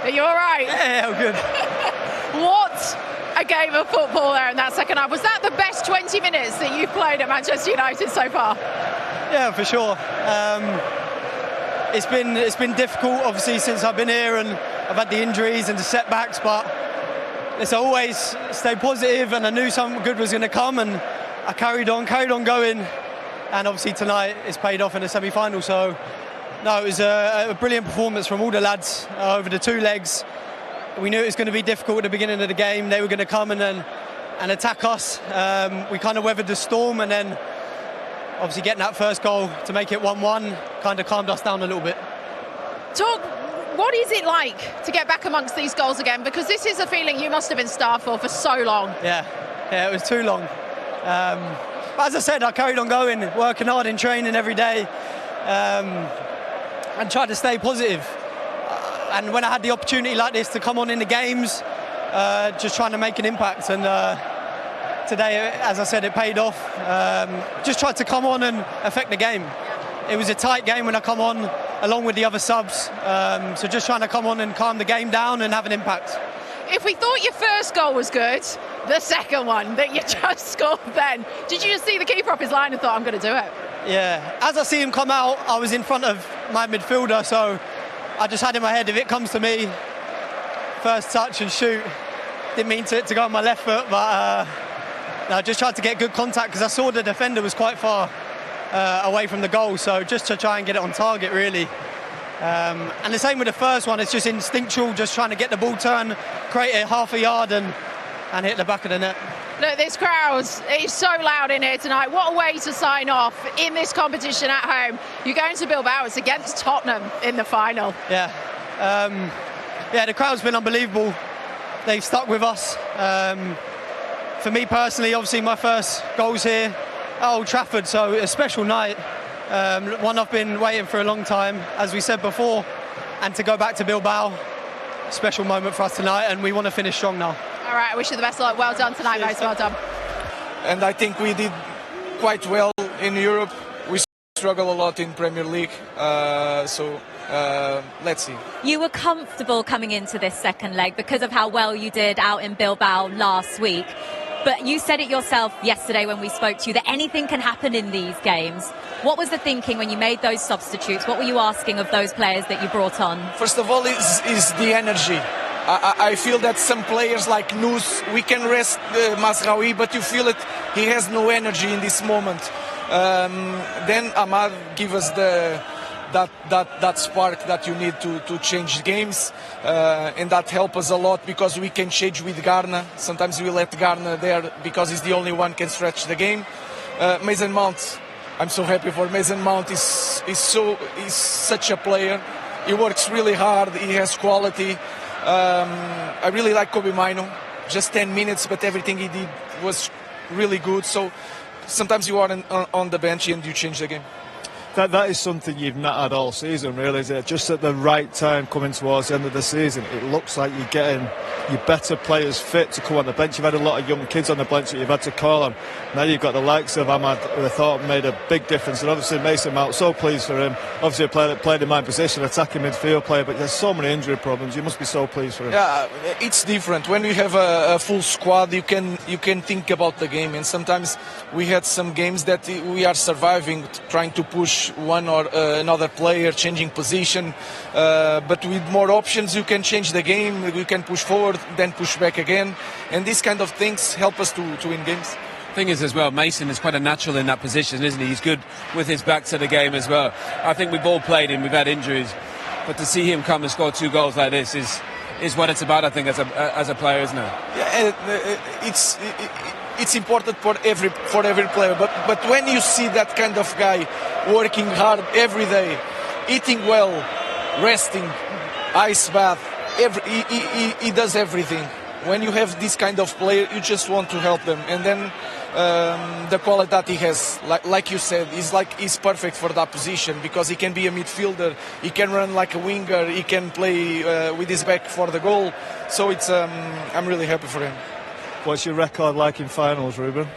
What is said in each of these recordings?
Are you all right? Yeah, all good. What a game of football there in that second half. Was that the best 20 minutes that you've played at Manchester United so far? Yeah, for sure. It's been difficult, obviously, since I've been here, and I've had the injuries and the setbacks, but it's always stay positive, and I knew something good was going to come, and I carried on going, and obviously tonight it's paid off in the semi-final. So no, it was a brilliant performance from all the lads over the two legs. We knew it was going to be difficult at the beginning of the game. They were going to come and attack us. We kind of weathered the storm, and then obviously getting that first goal to make it 1-1 kind of calmed us down a little bit. What is it like to get back amongst these goals again? Because this is a feeling you must have been starved for so long. Yeah, it was too long. But as I said, I carried on going, working hard in training every day, and tried to stay positive. And when I had the opportunity like this to come on in the games, just trying to make an impact. And today, as I said, it paid off. Just tried to come on and affect the game. It was a tight game when I come on, along with the other subs. So just trying to come on and calm the game down and have an impact. If we thought your first goal was good, the second one that you just scored then, did you just see the keeper up his line and thought, I'm going to do it? Yeah, as I see him come out, I was in front of my midfielder, so I just had in my head, if it comes to me, first touch and shoot. Didn't mean to go on my left foot, but I just tried to get good contact because I saw the defender was quite far away from the goal, so just to try and get it on target, really. And the same with the first one, it's just instinctual, just trying to get the ball turned, create a half a yard and hit the back of the net. Look, this crowd is so loud in here tonight. What a way to sign off in this competition at home. You're going to Bilbao, it's against Tottenham in the final. Yeah, the crowd's been unbelievable. They've stuck with us. For me personally, obviously my first goal's here at Old Trafford, so a special night. One I've been waiting for a long time, as we said before, and to go back to Bilbao, special moment for us tonight, and we want to finish strong now. All right, I wish you the best of luck. Well done tonight, guys. Well done. And I think we did quite well in Europe. We struggle a lot in Premier League, so let's see. You were comfortable coming into this second leg because of how well you did out in Bilbao last week. But you said it yourself yesterday when we spoke to you that anything can happen in these games. What was the thinking when you made those substitutes? What were you asking of those players that you brought on? First of all, is the energy. I feel that some players like Nus, we can rest Mazraoui, but you feel it, he has no energy in this moment. Then Ahmad give us that spark that you need to change games, and that help us a lot because we can change with Garner. Sometimes we let Garner there because he's the only one can stretch the game. Mason Mount, I'm so happy for Mason Mount. He's such a player. He works really hard. He has quality. I really like Kobe Maino. Just 10 minutes, but everything he did was really good. So sometimes you are on the bench and you change the game. That is something you've not had all season, really, is it? Just at the right time coming towards the end of the season, it looks like you're getting your better players fit to come on the bench. You've had a lot of young kids on the bench that you've had to call on. Now you've got the likes of Ahmad, who I thought made a big difference, and obviously Mason Mount, so pleased for him. Obviously a player that played in my position, attacking midfield player, but there's so many injury problems. You must be so pleased for him. Yeah, it's different. When you have a full squad, you can think about the game, and sometimes we had some games that we are surviving, trying to push one or another player, changing position, but with more options you can change the game, you can push forward, then push back again, and these kind of things help us to win games. Thing is as well, Mason is quite a natural in that position, isn't he? He's good with his back to the game as well. I think we've all played him, we've had injuries, but to see him come and score 2 goals like this is what it's about, I think, as a player, isn't it? Yeah, it's important for every player, but when you see that kind of guy working hard every day, eating well, resting, ice bath, he does everything. When you have this kind of player, you just want to help them, and then the quality that he has, like you said, he's perfect for that position because he can be a midfielder, he can run like a winger, he can play with his back for the goal. So I'm really happy for him. What's your record like in finals, Ruben?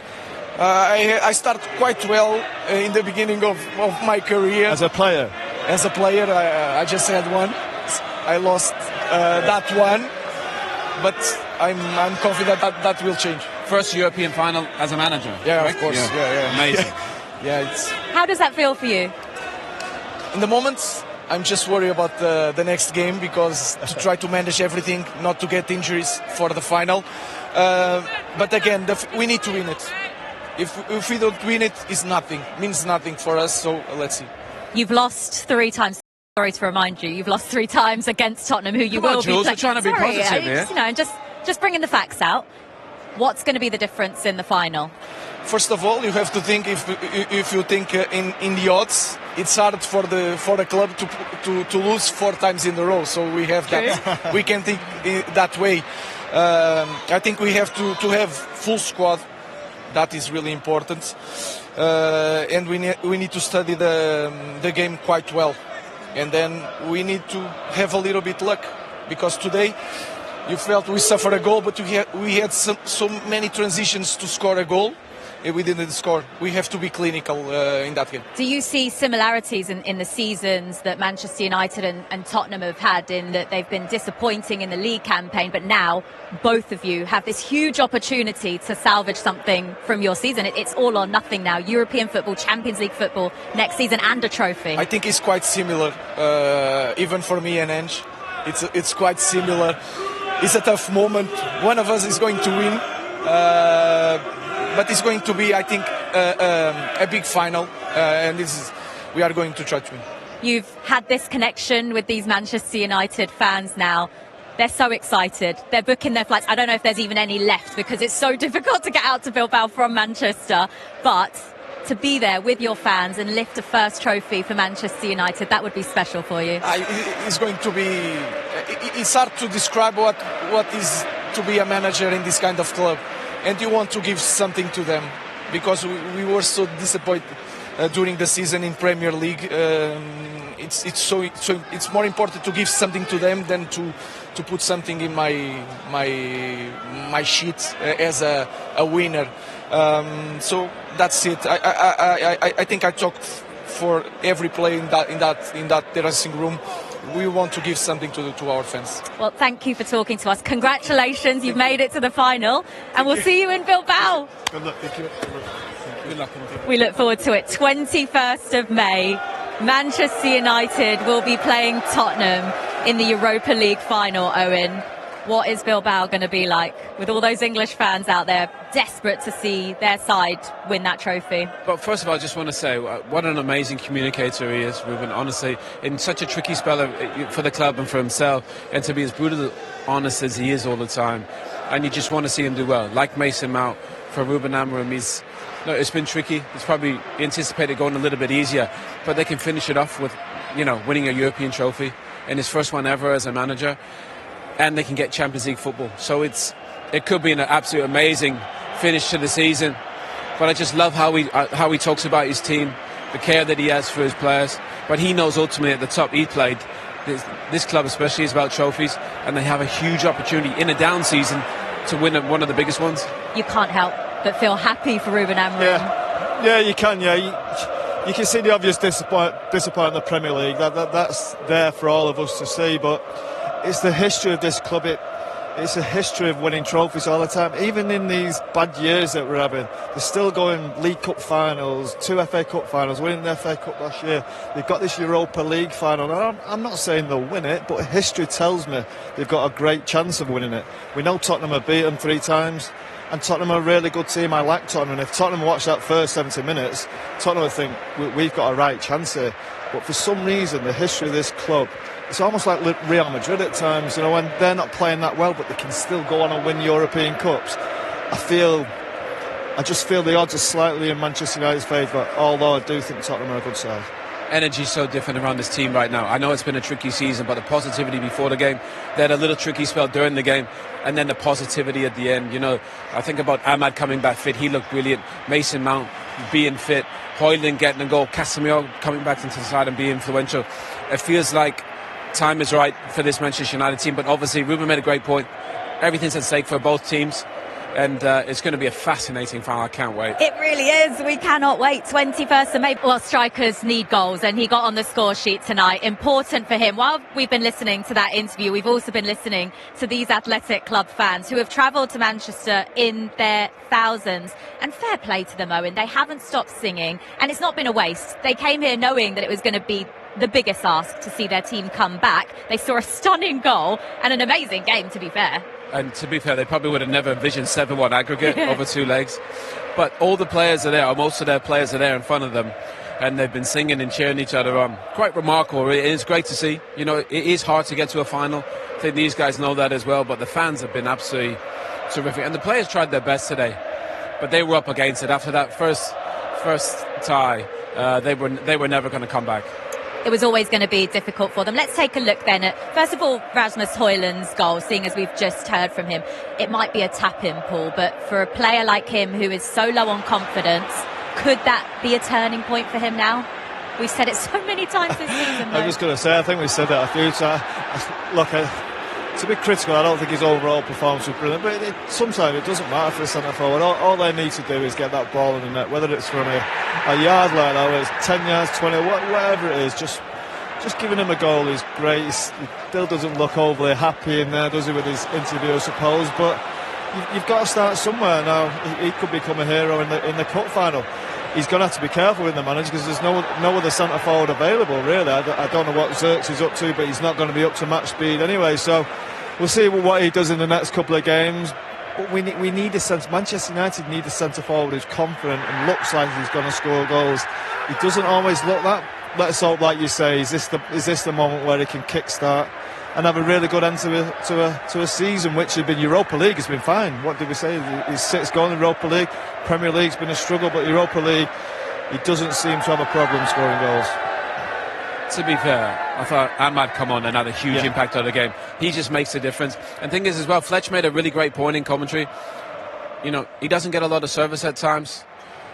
I started quite well in the beginning of my career. As a player? As a player, I just had one. I lost that one, but I'm confident that will change. First European final as a manager. Yeah, correct? of course. Yeah. Amazing. Yeah, it's How does that feel for you? in the moment. I'm just worried about the next game because to try to manage everything, not to get injuries for the final. But again, we need to win it. If we don't win it, it's nothing. Means nothing for us. So let's see. You've lost 3 times. Sorry to remind you, you've lost 3 times against Tottenham, who you Come on, will Jules, be we're trying to be Sorry, positive here. You know, just bringing the facts out. What's going to be the difference in the final? First of all, you have to think if you think in the odds, it's hard for the club to lose 4 times in a row. So we have that. We can think that way. I think we have to have full squad. That is really important, and we need to study the game quite well, and then we need to have a little bit luck because today you felt we suffered a goal, but we had so many transitions to score a goal. We didn't score. We have to be clinical in that game. Do you see similarities in the seasons that Manchester United and Tottenham have had in that they've been disappointing in the league campaign, but now both of you have this huge opportunity to salvage something from your season? It's all or nothing now. European football, Champions League football next season and a trophy. I think it's quite similar, even for me and Ange. It's quite similar. It's a tough moment. One of us is going to win. But it's going to be, I think, a big final, and we are going to try to win. You've had this connection with these Manchester United fans now. They're so excited. They're booking their flights. I don't know if there's even any left because it's so difficult to get out to Bilbao from Manchester. But to be there with your fans and lift a first trophy for Manchester United, that would be special for you. It's going to be... It's hard to describe what is to be a manager in this kind of club. And you want to give something to them because we were so disappointed during the season in Premier League. It's more important to give something to them than to put something in my sheet as a winner. So that's it. I think I talked for every player in that dressing room. We want to give something to our fans. Well, thank you for talking to us. Congratulations, you've made it to the final, and we'll see you in Bilbao. Good luck. Thank you. Good luck. We look forward to it. 21st of May, Manchester United will be playing Tottenham in the Europa League final, Owen. What is Bilbao going to be like with all those English fans out there desperate to see their side win that trophy? But first of all, I just want to say what an amazing communicator he is, Ruben. Honestly, in such a tricky spell for the club and for himself, and to be as brutally honest as he is all the time, and you just want to see him do well. Like Mason Mount, for Ruben Amorim, it's been tricky. It's probably anticipated going a little bit easier, but they can finish it off with, winning a European trophy in his first one ever as a manager. And they can get Champions League football. So it could be an absolute amazing finish to the season. But I just love how he talks about his team, the care that he has for his players. But he knows ultimately at the top he played. This club especially is about trophies, and they have a huge opportunity in a down season to win one of the biggest ones. You can't help but feel happy for Ruben Amorim. Yeah, you can. Yeah, you can see the obvious disappointment in the Premier League. That's there for all of us to see, but it's the history of this club. It's a history of winning trophies all the time. Even in these bad years that we're having, they're still going League Cup finals, 2 FA Cup finals, winning the FA Cup last year. They've got this Europa League final. And I'm not saying they'll win it, but history tells me they've got a great chance of winning it. We know Tottenham have beaten 3 times, and Tottenham are a really good team. I like Tottenham, and if Tottenham watch that first 70 minutes, Tottenham would think we've got a right chance here. But for some reason, the history of this club, it's almost like Real Madrid at times, when they're not playing that well, but they can still go on and win European Cups. I just feel the odds are slightly in Manchester United's favour, although I do think Tottenham are a good side. Energy's so different around this team right now. I know it's been a tricky season, but the positivity before the game, they had a little tricky spell during the game, and then the positivity at the end. I think about Ahmad coming back fit. He looked brilliant. Mason Mount being fit. Højlund getting a goal. Casemiro coming back into the side and being influential. It feels like time is right for this Manchester United team, but obviously Ruben made a great point. Everything's at stake for both teams. and it's going to be a fascinating final. I can't wait. It really is. We cannot wait. 21st of May. Well, strikers need goals, and he got on the score sheet tonight. Important for him. While we've been listening to that interview, we've also been listening to these Athletic Club fans who have travelled to Manchester in their thousands. And fair play to them, Owen. They haven't stopped singing, and it's not been a waste. They came here knowing that it was going to be the biggest ask to see their team come back. They saw a stunning goal and an amazing game, to be fair. And to be fair, they probably would have never envisioned 7-1 aggregate over 2 legs. But all the players are there, or most of their players are there in front of them, and they've been singing and cheering each other on. Quite remarkable. It is great to see. You know, it is hard to get to a final. I think these guys know that as well, but the fans have been absolutely terrific. And the players tried their best today, but they were up against it. After that first tie, they were never going to come back. It was always going to be difficult for them. Let's take a look then at, first of all, Rasmus Højlund's goal, seeing as we've just heard from him. It might be a tap-in, Paul, but for a player like him who is so low on confidence, could that be a turning point for him now? We've said it so many times this season, though. I was going to say, I think we said that a few times. Look, it's a bit critical. I don't think his overall performance was brilliant, but sometimes it doesn't matter for the centre forward. All they need to do is get that ball in the net, whether it's from a yard line or it's 10 yards, 20, whatever it is. Just giving him a goal is great. He still doesn't look overly happy in there, does he, with his interview, I suppose. But you've got to start somewhere now. He could become a hero in the cup final. He's going to have to be careful with the manager because there's no other centre forward available, really. I don't know what Zirkzee is up to, but he's not going to be up to match speed anyway. So we'll see what he does in the next couple of games. But we need a centre. Manchester United need a centre forward who's confident and looks like he's going to score goals. He doesn't always look that. Let's hope, like you say, is this the moment where he can kick-start and have a really good end to a season which had been Europa League has been fine. What did we say? He's 6 goals in Europa League. Premier League's been a struggle, but Europa League, he doesn't seem to have a problem scoring goals. To be fair, I thought Ahmad come on and had a huge impact on the game. He just makes a difference. And thing is as well, Fletch made a really great point in commentary. You know, he doesn't get a lot of service at times,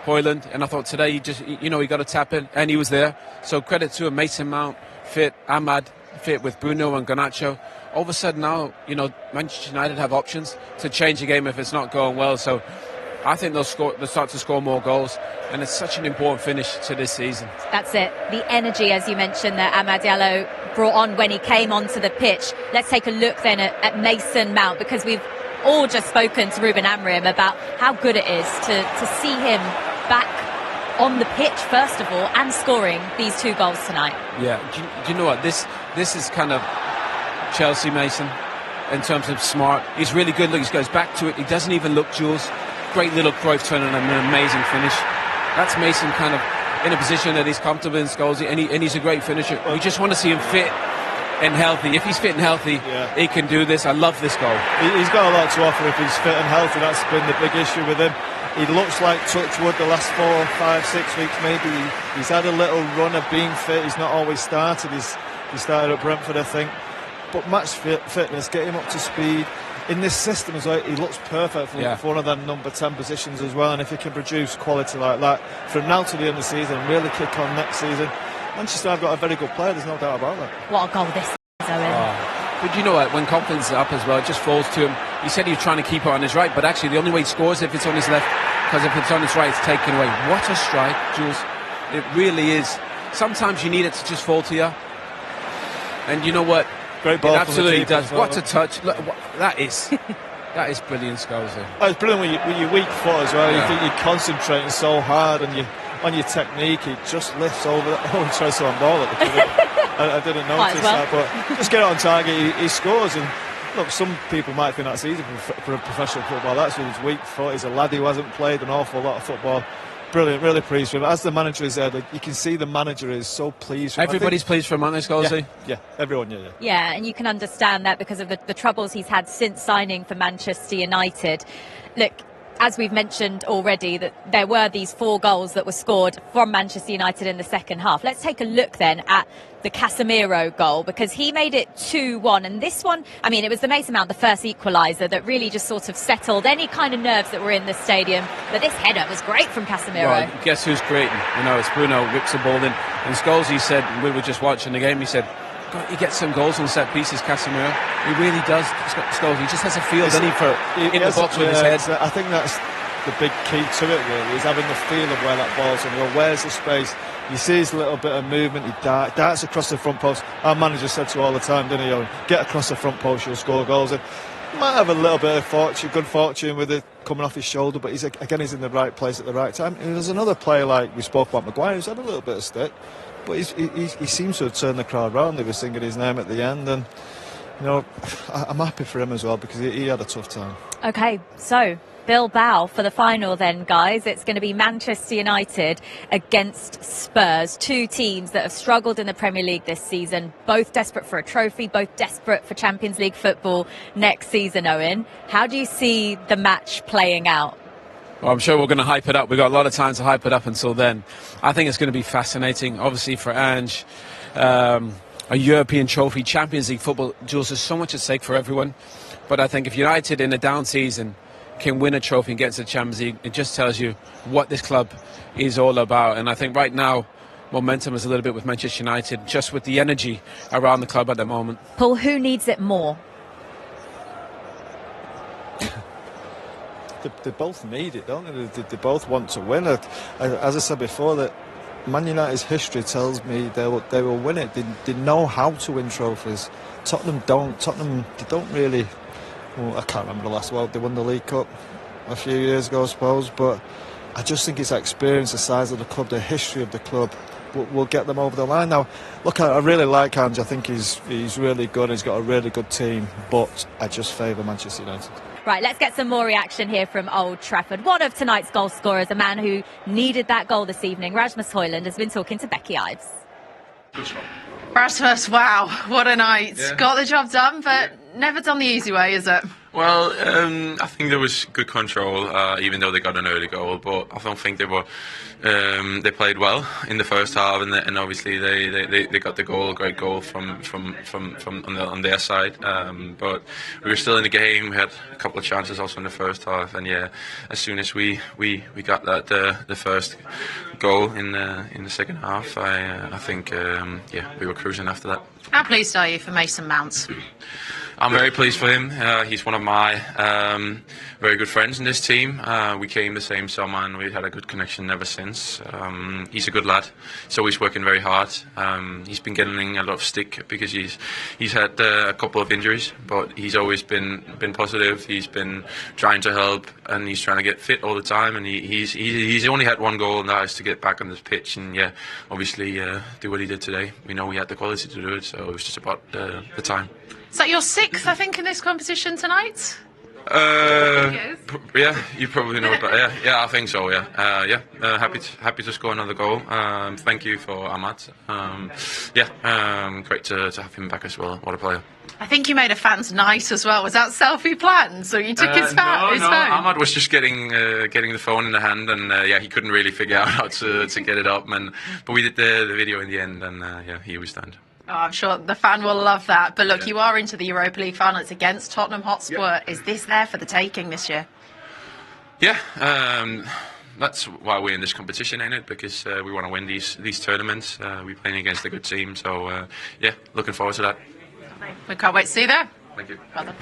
Højlund, and I thought today he got to tap in, and he was there. So credit to him. Mason Mount fit, Ahmad fit with Bruno and Garnacho. All of a sudden now, you know, Manchester United have options to change the game if it's not going well. So I think they'll start to score more goals, and it's such an important finish to this season. That's it. The energy, as you mentioned, that Amad Diallo brought on when he came onto the pitch. Let's take a look then at Mason Mount, because we've all just spoken to Ruben Amorim about how good it is to see him back on the pitch, first of all, and scoring these 2 goals tonight. Yeah, do you know what? This is kind of Chelsea Mason in terms of smart. He's really good. Look, he goes back to it. He doesn't even look, Jules. Great little Cruyff turn and an amazing finish. That's Mason kind of in a position that he's comfortable in, Scholes, and he's a great finisher. We just want to see him fit and healthy. If he's fit and healthy, he can do this. I love this goal. He's got a lot to offer if he's fit and healthy. That's been the big issue with him. He looks like touchwood the last 4, 5, 6 weeks maybe. He's had a little run of being fit. He's not always started. He started at Brentford, I think. But match fitness, get him up to speed. In this system as well, he looks perfect for one of them number 10 positions as well. And if he can produce quality like that from now to the end of the season and really kick on next season, Manchester have got a very good player, there's no doubt about that. What a goal this is, Owen. But you know what, when confidence is up as well, it just falls to him. He said he was trying to keep it on his right, but actually the only way he scores if it's on his left, because if it's on his right, it's taken away. What a strike, Jules. It really is. Sometimes you need it to just fall to you. And you know what? Great ball. It absolutely does. What a touch. Look, that is brilliant, Scholes. Oh, it's brilliant with your weak foot as well. You think you're concentrating so hard on your technique, it just lifts over that. Oh, he tries to on-ball it. I didn't notice that, but just get it on target, he scores. And look, some people might think that's easy for a professional football. That's with his weak foot. He's a lad who hasn't played an awful lot of football. Brilliant, really pleased with him. As the manager is there, you can see the manager is so pleased. Everybody's pleased for him, aren't they, Scholes? Yeah, everyone, yeah. Yeah, and you can understand that because of the troubles he's had since signing for Manchester United. Look, as we've mentioned already, that there were these 4 goals that were scored from Manchester United in the second half. Let's take a look then at the Casemiro goal, because he made it 2-1. And this one, I mean, it was the Mason Mount, the first equaliser, that really just sort of settled any kind of nerves that were in the stadium. But this header was great from Casemiro. Well, guess who's creating? You know, it's Bruno, whips the ball in. And Scholes, he said, we were just watching the game, he said, he gets some goals on set pieces, Casemiro. He really does. Scholes. He just has a feel, doesn't he, for in the box with his head. I think that's the big key to it, really, is having the feel of where that ball's on. Where's the space? You see his little bit of movement. He darts across the front post. Our manager said to all the time, didn't he? Owen, get across the front post, you'll score goals. And he might have a little bit of good fortune with it coming off his shoulder, but he's in the right place at the right time. And there's another player like we spoke about, Maguire, who's had a little bit of stick, but he seems to have turned the crowd round. They were singing his name at the end, and I'm happy for him as well, because he had a tough time. Okay, so Bilbao for the final then, guys. It's going to be Manchester United against Spurs, two teams that have struggled in the Premier League this season, both desperate for a trophy, both desperate for Champions League football next season. Owen, how do you see the match playing out? Well, I'm sure we're going to hype it up. We've got a lot of time to hype it up until then. I think it's going to be fascinating. Obviously for Ange, a European trophy, Champions League football, Jules, there's so much at stake for everyone. But I think if United in a down season can win a trophy and get to the Champions League, it just tells you what this club is all about. And I think right now momentum is a little bit with Manchester United, just with the energy around the club at the moment. Paul, who needs it more? They both need it, don't they? They both want to win it. As I said before, that Man United's history tells me they will win it. They know how to win trophies. Tottenham don't. They don't really. Well, I can't remember the last one. They won the League Cup a few years ago, I suppose. But I just think it's that experience, the size of the club, the history of the club will get them over the line. Now, look, I really like Ange. I think he's really good. He's got a really good team. But I just favour Manchester United. Right, let's get some more reaction here from Old Trafford. One of tonight's goal scorers, a man who needed that goal this evening, Rasmus Højlund, has been talking to Becky Ives. Rasmus, wow, what a night. Yeah. Got the job done, but never done the easy way, is it? Well, I think there was good control, even though they got an early goal. But I don't think they were. They played well in the first half, and obviously they got the goal, a great goal from on their side. But we were still in the game. We had a couple of chances also in the first half, and yeah, as soon as we got that the first goal in the second half, I think we were cruising after that. How pleased are you for Mason Mount? I'm very pleased for him. He's one of my very good friends in this team. We came the same summer and we had a good connection ever since. He's a good lad. He's always working very hard. He's been getting a lot of stick because he's had a couple of injuries, but he's always been positive. He's been trying to help and he's trying to get fit all the time. And he's only had one goal, and that is to get back on this pitch and obviously do what he did today. We know he had the quality to do it, so it was just about the time. Is that your sixth, I think, in this competition tonight? Yeah, you probably know about. Yeah, I think so. Yeah, happy to score another goal. Thank you for Ahmad. Great to have him back as well. What a player. I think you made a fan's night as well. Was that selfie planned? So you took his phone? No. Ahmad was just getting the phone in the hand, and he couldn't really figure out how to get it up. But we did the video in the end, and he was stunned. Oh, I'm sure the fan will love that. But look, you are into the Europa League final. It's against Tottenham Hotspur. Yeah. Is this there for the taking this year? Yeah, that's why we're in this competition, ain't it? Because we want to win these tournaments. We're playing against a good team, so looking forward to that. We can't wait to see you there. Thank you. Well done.